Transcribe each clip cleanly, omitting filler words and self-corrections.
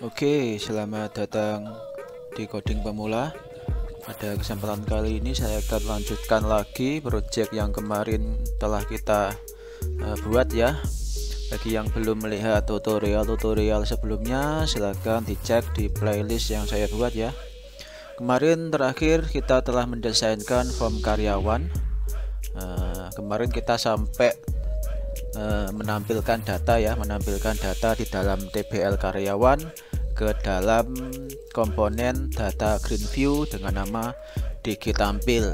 Oke, selamat datang di Coding Pemula. Pada kesempatan kali ini saya akan lanjutkan lagi project yang kemarin telah kita buat ya. Bagi yang belum melihat tutorial sebelumnya, silahkan dicek di playlist yang saya buat ya. Kemarin terakhir kita telah mendesainkan form karyawan. Kemarin kita sampai menampilkan data di dalam TBL karyawan ke dalam komponen data green view dengan nama DG tampil.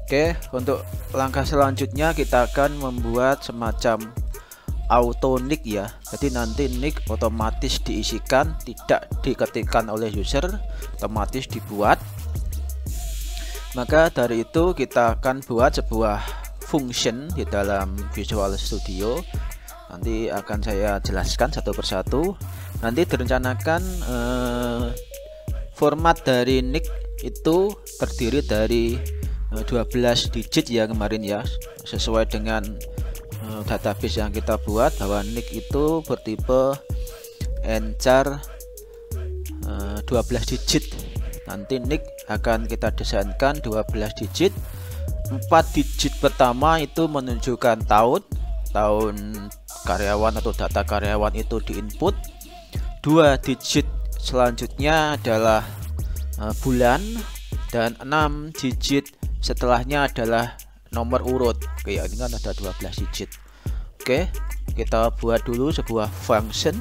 Oke, untuk langkah selanjutnya kita akan membuat semacam auto nick ya. Jadi nanti nick otomatis diisikan, tidak diketikkan oleh user, otomatis dibuat. Maka dari itu kita akan buat sebuah function di dalam Visual Studio. Nanti akan saya jelaskan satu persatu. Nanti direncanakan format dari nick itu terdiri dari 12 digit ya kemarin ya, sesuai dengan database yang kita buat bahwa nick itu bertipe enchar 12 digit. Nanti nick akan kita desainkan 12 digit. 4 digit pertama itu menunjukkan tahun karyawan atau data karyawan itu diinput. 2 digit selanjutnya adalah bulan, dan 6 digit setelahnya adalah nomor urut. Oke, ini kan ada 12 digit. Oke, kita buat dulu sebuah function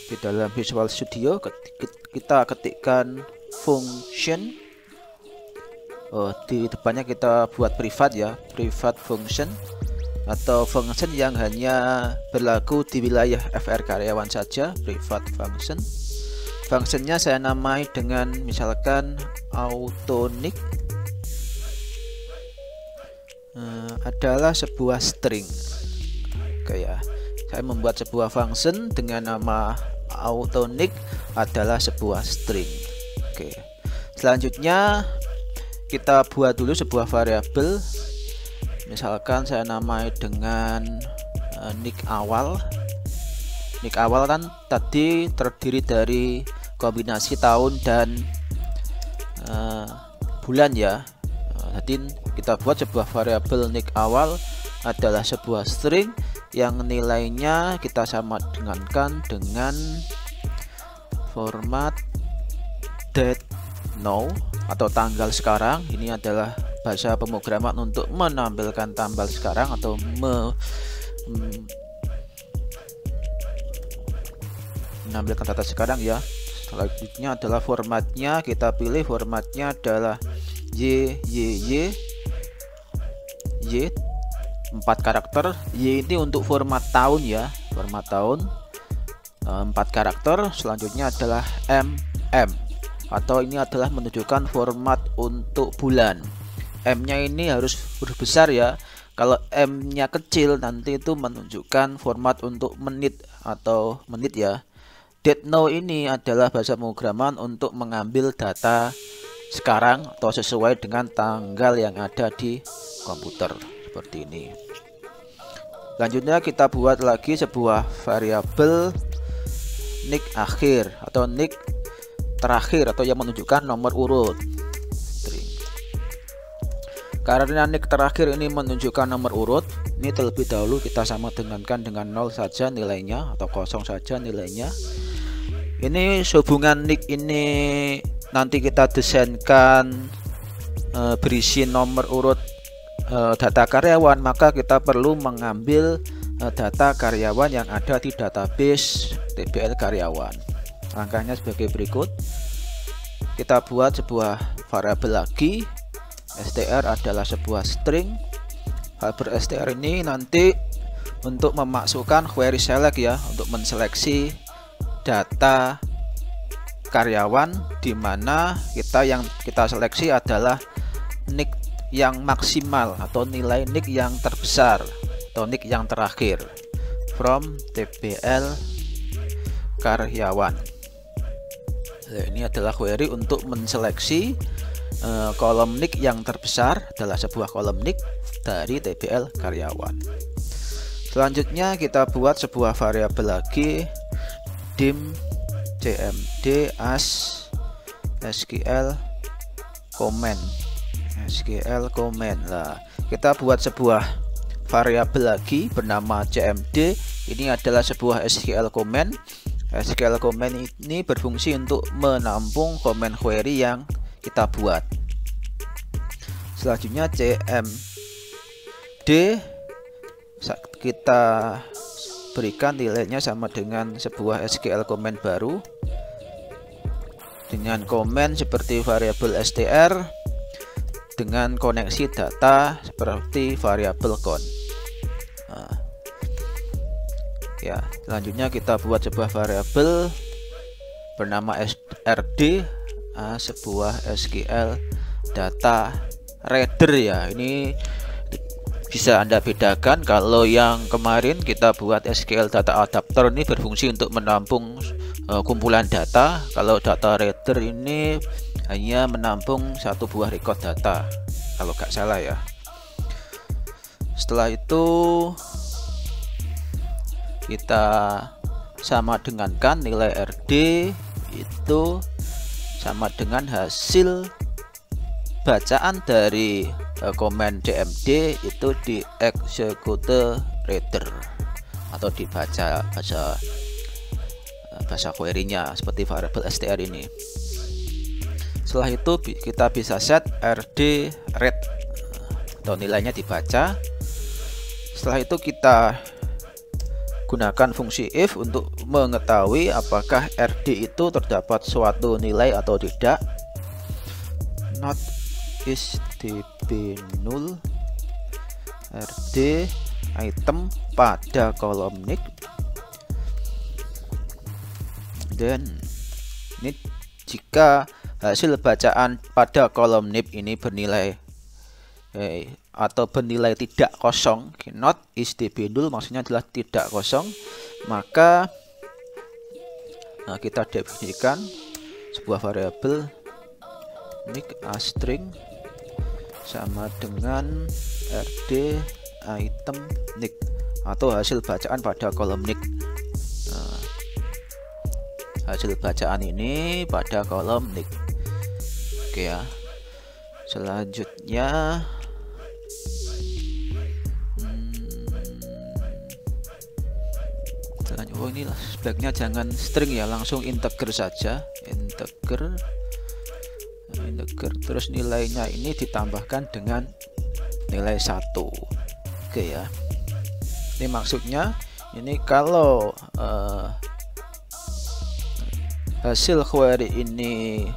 di dalam Visual Studio. Kita ketikkan function. Di depannya kita buat privat ya, privat function atau function yang hanya berlaku di wilayah FR karyawan saja, privat function. Functionnya saya namai dengan misalkan auto nick, adalah sebuah string. Oke ya, saya membuat sebuah function dengan nama auto nick adalah sebuah string. Oke, selanjutnya kita buat dulu sebuah variabel. Misalkan saya namai dengan nick awal. Nick awal kan tadi terdiri dari kombinasi tahun dan bulan ya. Jadi kita buat sebuah variabel nick awal adalah sebuah string yang nilainya kita sama dengankan dengan format date now atau tanggal sekarang. Ini adalah bahasa pemrograman untuk menampilkan tanggal sekarang atau menampilkan data sekarang ya. Selanjutnya adalah formatnya, kita pilih formatnya adalah Y 4 karakter. Y ini untuk format tahun ya, format tahun 4 karakter. Selanjutnya adalah MM, atau ini adalah menunjukkan format untuk bulan. M-nya ini harus huruf besar ya. Kalau M-nya kecil nanti itu menunjukkan format untuk menit atau menit ya. Date now ini adalah bahasa pemrograman untuk mengambil data sekarang atau sesuai dengan tanggal yang ada di komputer seperti ini. Selanjutnya kita buat lagi sebuah variabel nick akhir atau nick terakhir atau yang menunjukkan nomor urut. Karena nick terakhir ini menunjukkan nomor urut, ini terlebih dahulu kita sama dengankan dengan 0 saja nilainya atau 0 saja nilainya. Ini hubungan nick ini nanti kita desainkan berisi nomor urut data karyawan, maka kita perlu mengambil data karyawan yang ada di database TBL karyawan. Langkahnya sebagai berikut. Kita buat sebuah variabel lagi. str adalah sebuah string. Variabel str ini nanti untuk memasukkan query select ya, untuk menseleksi data karyawan, di mana yang kita seleksi adalah nick yang maksimal atau nilai nick yang terbesar atau nick yang terakhir from TBL karyawan. Ini adalah query untuk menseleksi kolom nick yang terbesar adalah sebuah kolom nick dari TBL karyawan. Selanjutnya kita buat sebuah variabel lagi, dim cmd as SQL comment. Lah, kita buat sebuah variabel lagi bernama cmd. Ini adalah sebuah SQL comment. SQL comment ini berfungsi untuk menampung komen query yang kita buat. Selanjutnya cmd kita berikan nilainya sama dengan sebuah SQL comment baru dengan komen seperti variabel str dengan koneksi data seperti variabel count. Ya, selanjutnya kita buat sebuah variabel bernama rd, sebuah SQL data reader ya. Ini bisa Anda bedakan. Kalau yang kemarin kita buat SQL data adapter, ini berfungsi untuk menampung kumpulan data. Kalau data reader ini hanya menampung satu buah record data, kalau nggak salah ya. Setelah itu kita sama dengankan nilai rd itu sama dengan hasil bacaan dari komen cmd itu di execute reader atau dibaca bahasa query-nya seperti variabel str ini. Setelah itu kita bisa set rd read atau nilainya dibaca. Setelah itu kita gunakan fungsi if untuk mengetahui apakah rd itu terdapat suatu nilai atau tidak. Not is db null rd item pada kolom nick. Dan ini jika hasil bacaan pada kolom NIP ini bernilai atau bernilai tidak kosong, not is db null maksudnya adalah tidak kosong, maka kita definisikan sebuah variabel nick string sama dengan rd item nick atau hasil bacaan pada kolom nick. Hasil bacaan ini pada kolom nick. Oke ya. Selanjutnya oh ini sebaiknya jangan string ya, langsung integer saja. Integer terus nilainya ini ditambahkan dengan nilai 1. Oke ya. Ini maksudnya ini kalau hasil query ini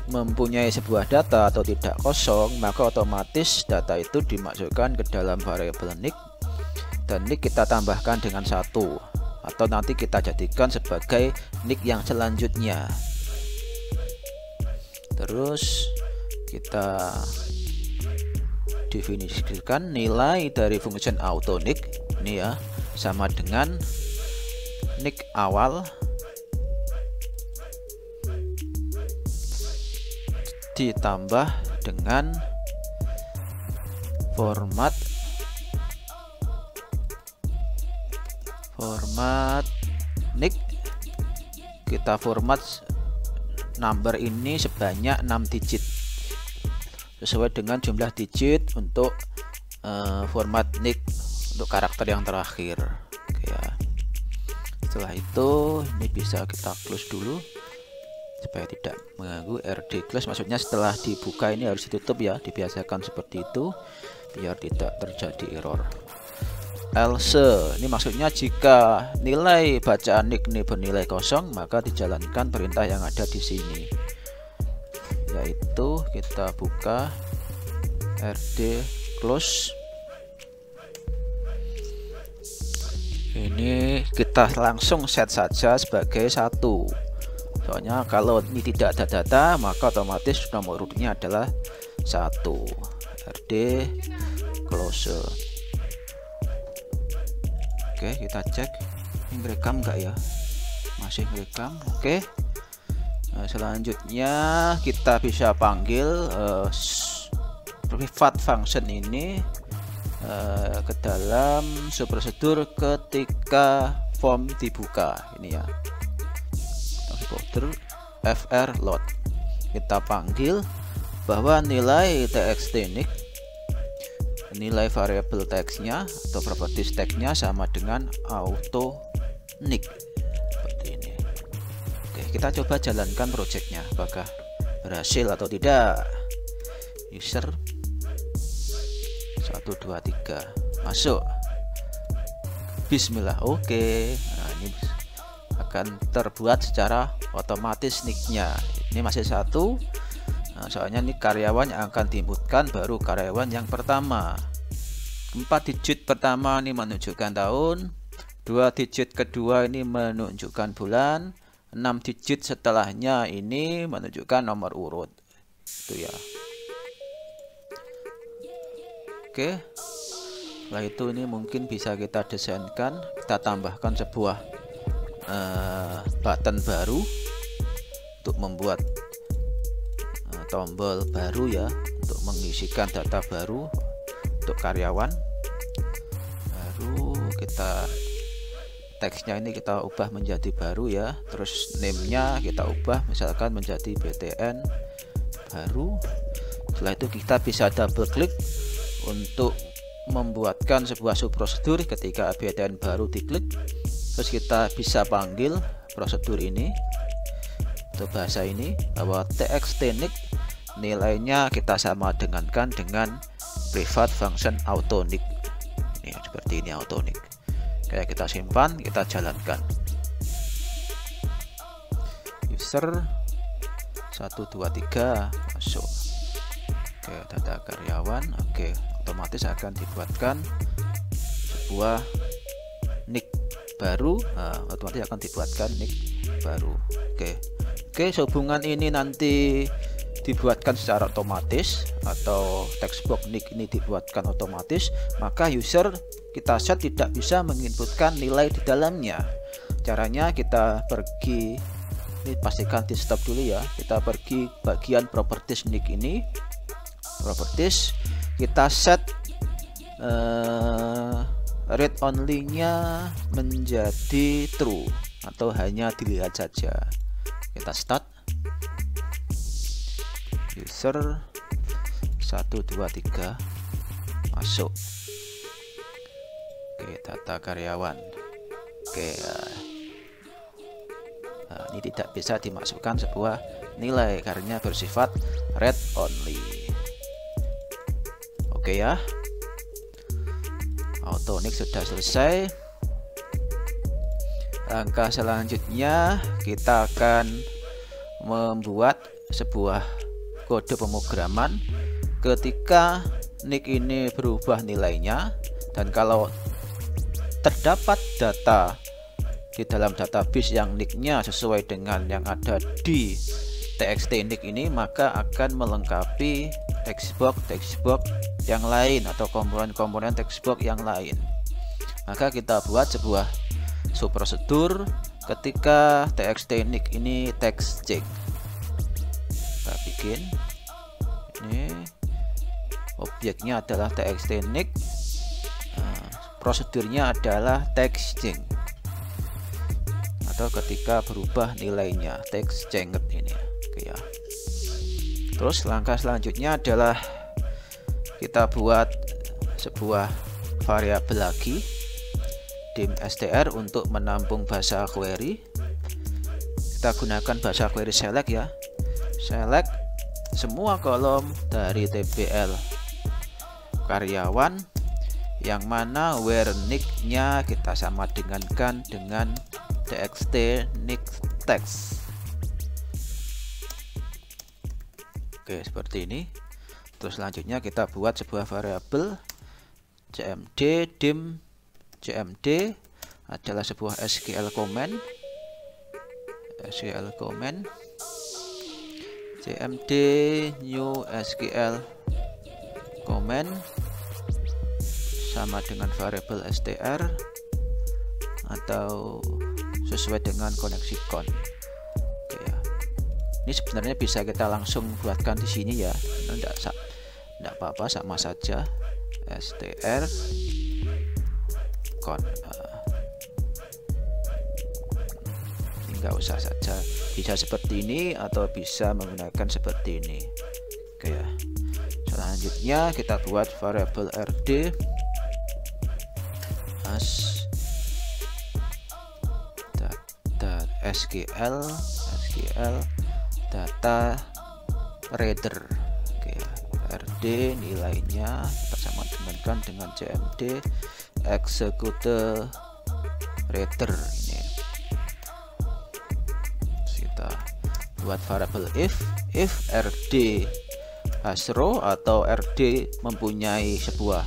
mempunyai sebuah data atau tidak kosong, maka otomatis data itu dimasukkan ke dalam variabel nick dan nick kita tambahkan dengan 1 atau nanti kita jadikan sebagai nick yang selanjutnya. Terus kita definisikan nilai dari function auto nick ini ya sama dengan nick awal ditambah dengan format nick. Kita format number ini sebanyak 6 digit sesuai dengan jumlah digit untuk format nick untuk karakter yang terakhir. Oke ya. Setelah itu ini bisa kita close dulu supaya tidak mengganggu. rd close maksudnya setelah dibuka ini harus ditutup ya, dibiasakan seperti itu biar tidak terjadi error. Else ini maksudnya jika nilai bacaan nick ini bernilai kosong, maka dijalankan perintah yang ada di sini, yaitu kita buka rd close. Ini kita langsung set saja sebagai 1. Soalnya kalau ini tidak ada data, maka otomatis nomor urutnya adalah 1. rd close. Oke, kita cek ini merekam enggak ya, masih merekam. Oke. Nah, selanjutnya kita bisa panggil private function ini ke dalam prosedur ketika form dibuka ini ya. subprosedur frload. Kita panggil bahwa nilai txt nick, nilai variabel teksnya atau properties teksnya sama dengan auto nick seperti ini. Oke, kita coba jalankan projectnya, apakah berhasil atau tidak. User 1 2 3 masuk. Bismillah. Oke, nah ini akan terbuat secara otomatis nicknya. Ini masih satu. Nah, soalnya ini karyawan yang akan diinputkan baru karyawan yang pertama. 4 digit pertama ini menunjukkan tahun, 2 digit kedua ini menunjukkan bulan, 6 digit setelahnya ini menunjukkan nomor urut. Itu ya. Oke. Setelah itu ini mungkin bisa kita desainkan, kita tambahkan sebuah button baru untuk membuat tombol baru ya, untuk mengisikan data baru untuk karyawan baru. Kita teksnya ini kita ubah menjadi baru ya, terus name-nya kita ubah misalkan menjadi BTN baru. Setelah itu kita bisa double klik untuk membuatkan sebuah subprosedur. Ketika BTN baru diklik, terus kita bisa panggil prosedur ini untuk bahasa ini bahwa txt nick nilainya kita sama dengan private function auto nick. Ini seperti ini auto nick. Kayak kita simpan, kita jalankan. User 1 2 3 masuk. Oke, data karyawan. Oke, otomatis akan dibuatkan sebuah nick baru. Nah, otomatis akan dibuatkan nick baru. Oke, sehubungan ini nanti dibuatkan secara otomatis atau textbox nick ini dibuatkan otomatis, maka user kita set tidak bisa menginputkan nilai di dalamnya. Caranya kita pergi, ini pastikan di stop dulu ya, kita pergi bagian properties nick ini, properties, kita set read only nya menjadi true atau hanya dilihat saja. Kita start. User 1 2 3 masuk. Oke, data karyawan. Oke, nah, ini tidak bisa dimasukkan sebuah nilai karena bersifat read only. Oke ya, auto nick sudah selesai. Langkah selanjutnya kita akan membuat sebuah kode pemrograman ketika nick ini berubah nilainya, dan kalau terdapat data di dalam database yang nicknya sesuai dengan yang ada di txt nick ini, maka akan melengkapi textbox yang lain atau komponen textbox yang lain. Maka kita buat sebuah subprosedur ketika txt nick ini text change. Kita bikin ini, objeknya adalah txt nick, prosedurnya adalah text change atau ketika berubah nilainya text change ini. Oke ya. Terus langkah selanjutnya adalah kita buat sebuah variabel lagi dim str untuk menampung bahasa query. Kita gunakan bahasa query select ya. Select semua kolom dari tbl karyawan yang mana where nick-nya kita sama dengan txt nick text. Oke, seperti ini. Terus selanjutnya kita buat sebuah variabel cmd dim cmd adalah sebuah SQL comment cmd new SQL comment sama dengan variabel str atau sesuai dengan koneksi con. Oke ya. Ini sebenarnya bisa kita langsung buatkan di sini ya. Enggak apa-apa, sama saja. str con. Enggak usah saja. bisa seperti ini atau bisa menggunakan seperti ini. Oke ya. Selanjutnya kita buat variabel rd as SQL data reader. Oke, rd nilainya kita sama dengan cmd execute reader. Ini kita buat variabel if rd has row atau rd mempunyai sebuah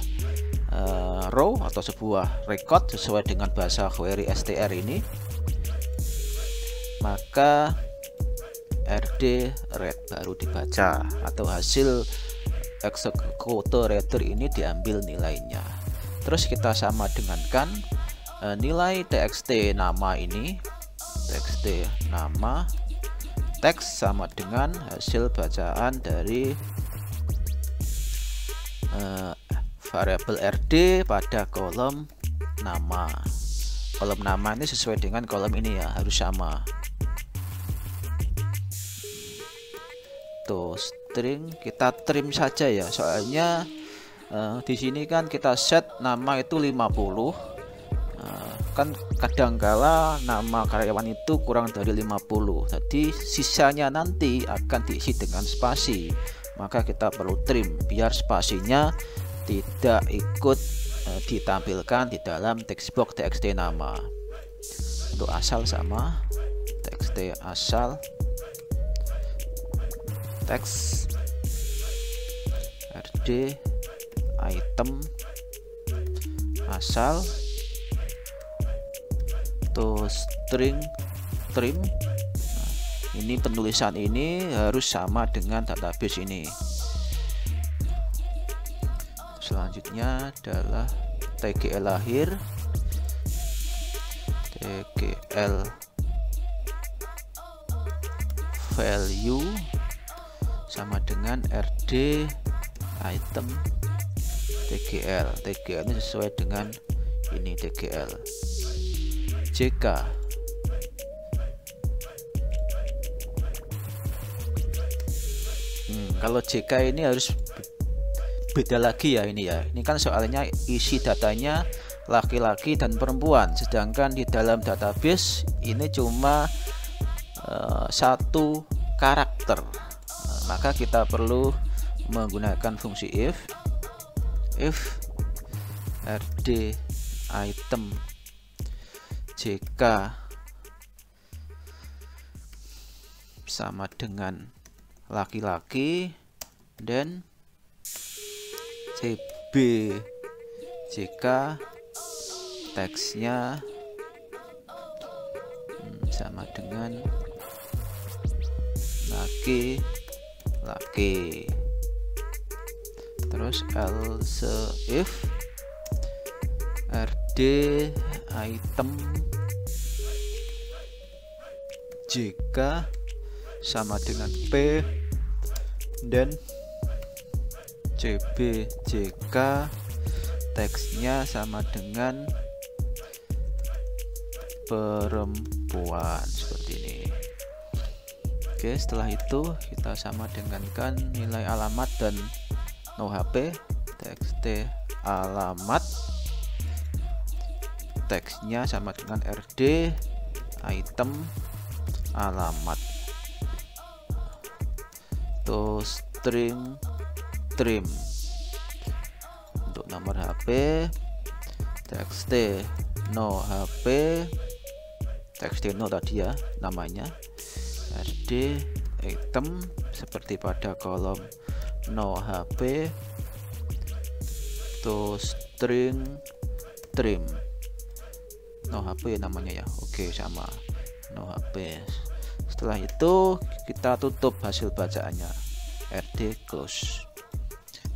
row atau sebuah record sesuai dengan bahasa query str ini, maka rd read baru dibaca atau hasil execute reader ini diambil nilainya. Terus kita sama dengankan nilai txt nama ini, txt nama teks sama dengan hasil bacaan dari variabel rd pada kolom nama. Kolom nama ini sesuai dengan kolom ini ya, harus sama. Tuh string kita trim saja ya, soalnya di sini kan kita set nama itu 50. Kan kadangkala nama karyawan itu kurang dari 50, jadi sisanya nanti akan diisi dengan spasi, maka kita perlu trim biar spasinya tidak ikut ditampilkan di dalam text box txt nama. Untuk asal sama txt asal teks rd item asal to string trim. Nah, ini penulisan ini harus sama dengan database ini. Selanjutnya adalah tgl lahir, tgl value sama dengan rd item tgl. Tgl ini sesuai dengan ini tgl. jk kalau jk ini harus beda lagi ya, ini ya. Ini kan soalnya isi datanya laki-laki dan perempuan, sedangkan di dalam database ini cuma satu karakter. Maka kita perlu menggunakan fungsi if rd item jk sama dengan laki-laki dan cb jk teksnya sama dengan laki-laki. Terus else if rd item jk sama dengan p dan cb jk teksnya sama dengan perempuan, seperti ini. Oke, setelah itu kita sama dengankan nilai alamat dan no hp. Txt alamat teksnya sama dengan rd item alamat to string trim. Untuk nomor hp txt no hp, txt no tadi ya namanya, rd item seperti pada kolom no hp to string trim. No hp namanya ya, oke sama no hp. Setelah itu kita tutup hasil bacaannya, rd close.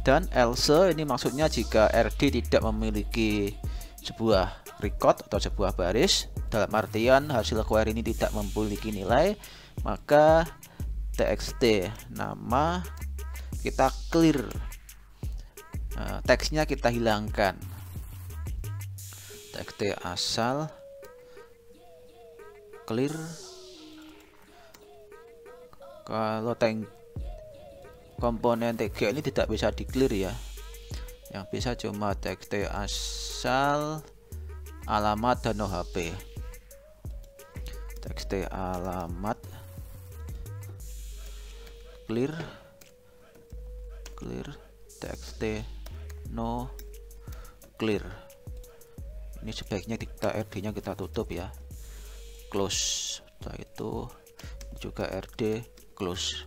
Dan else ini maksudnya jika rd tidak memiliki sebuah record atau sebuah baris, dalam artian hasil query ini tidak memiliki nilai, maka txt nama kita clear, teksnya kita hilangkan. Txt asal clear Kalau komponen TG ini tidak bisa di clear ya, yang bisa cuma txt asal, alamat, dan no HP. Txt alamat clear, txt no clear. Ini sebaiknya kita RD nya kita tutup ya, close. Setelah itu juga RD close.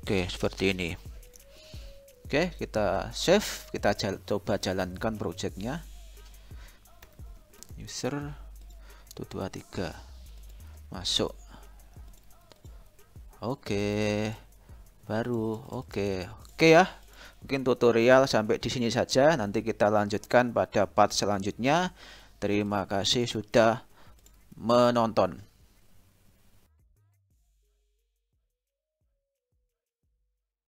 Oke, seperti ini. Oke, kita save, kita coba jalankan projectnya. User 123 masuk. Oke, baru oke ya. Mungkin tutorial sampai di sini saja. Nanti kita lanjutkan pada part selanjutnya. Terima kasih sudah menonton.